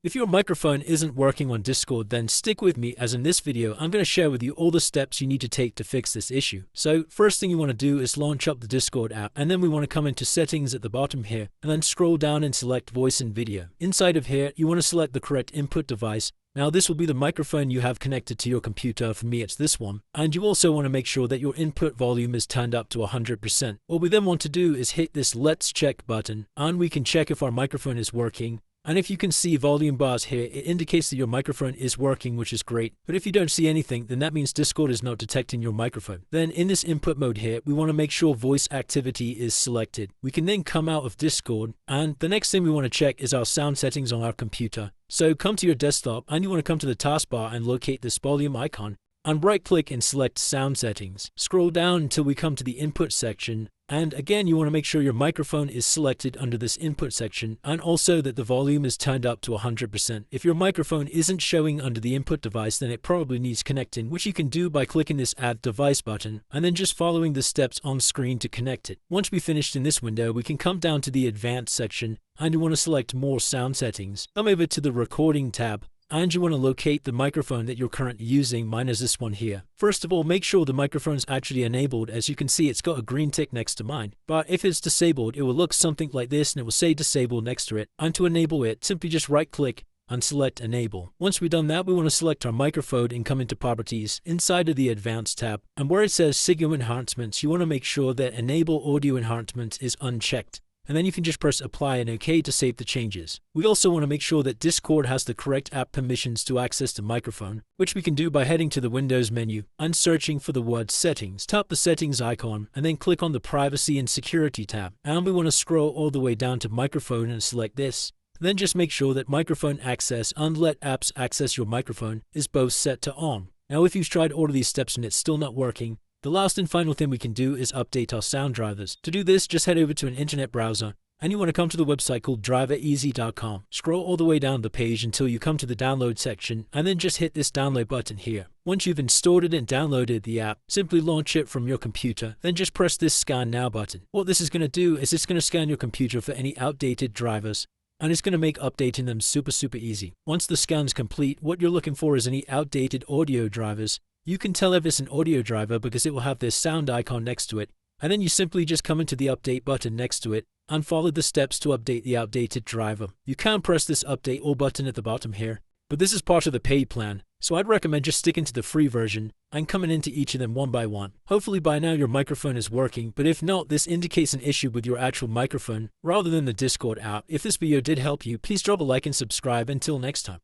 If your microphone isn't working on Discord, then stick with me, as in this video I'm going to share with you all the steps you need to take to fix this issue. So first thing you want to do is launch up the Discord app, and then we want to come into settings at the bottom here and then scroll down and select voice and video. Inside of here you want to select the correct input device. Now this will be the microphone you have connected to your computer. For me it's this one. And you also want to make sure that your input volume is turned up to 100%. What we then want to do is hit this let's check button, and we can check if our microphone is working. And if you can see volume bars here, it indicates that your microphone is working, which is great. But if you don't see anything, then that means Discord is not detecting your microphone. Then in this input mode here, we want to make sure voice activity is selected. We can then come out of Discord, and the next thing we want to check is our sound settings on our computer. So come to your desktop, and you want to come to the taskbar and locate this volume icon. And right click and select sound settings. Scroll down until we come to the input section. And again, you want to make sure your microphone is selected under this input section, and also that the volume is turned up to 100%. If your microphone isn't showing under the input device, then it probably needs connecting, which you can do by clicking this add device button and then just following the steps on screen to connect it. Once we finished in this window, we can come down to the advanced section and you want to select more sound settings. Come over to the recording tab, and you want to locate the microphone that you're currently using. Mine is this one here. First of all, make sure the microphone is actually enabled. As you can see, it's got a green tick next to mine. But if it's disabled, it will look something like this and it will say disabled next to it. And to enable it, simply just right click and select enable. Once we've done that, we want to select our microphone and come into properties inside of the advanced tab. And where it says signal enhancements, you want to make sure that enable audio enhancements is unchecked. And then you can just press apply and OK to save the changes. We also want to make sure that Discord has the correct app permissions to access the microphone, which we can do by heading to the Windows menu and searching for the word settings. Tap the settings icon and then click on the privacy and security tab. And we want to scroll all the way down to microphone and select this. Then just make sure that microphone access and let apps access your microphone is both set to on. Now if you've tried all of these steps and it's still not working, the last and final thing we can do is update our sound drivers. To do this, just head over to an internet browser and you want to come to the website called drivereasy.com. Scroll all the way down the page until you come to the download section and then just hit this download button here. Once you've installed it and downloaded the app, simply launch it from your computer, then just press this scan now button. What this is going to do is it's going to scan your computer for any outdated drivers, and it's going to make updating them super easy. Once the scan's complete, what you're looking for is any outdated audio drivers. You can tell if it's an audio driver because it will have this sound icon next to it, and then you simply just come into the update button next to it and follow the steps to update the outdated driver. You can press this update all button at the bottom here, but this is part of the paid plan, so I'd recommend just sticking to the free version and coming into each of them one by one. Hopefully by now your microphone is working, but if not, this indicates an issue with your actual microphone rather than the Discord app. If this video did help you, please drop a like and subscribe. Until next time.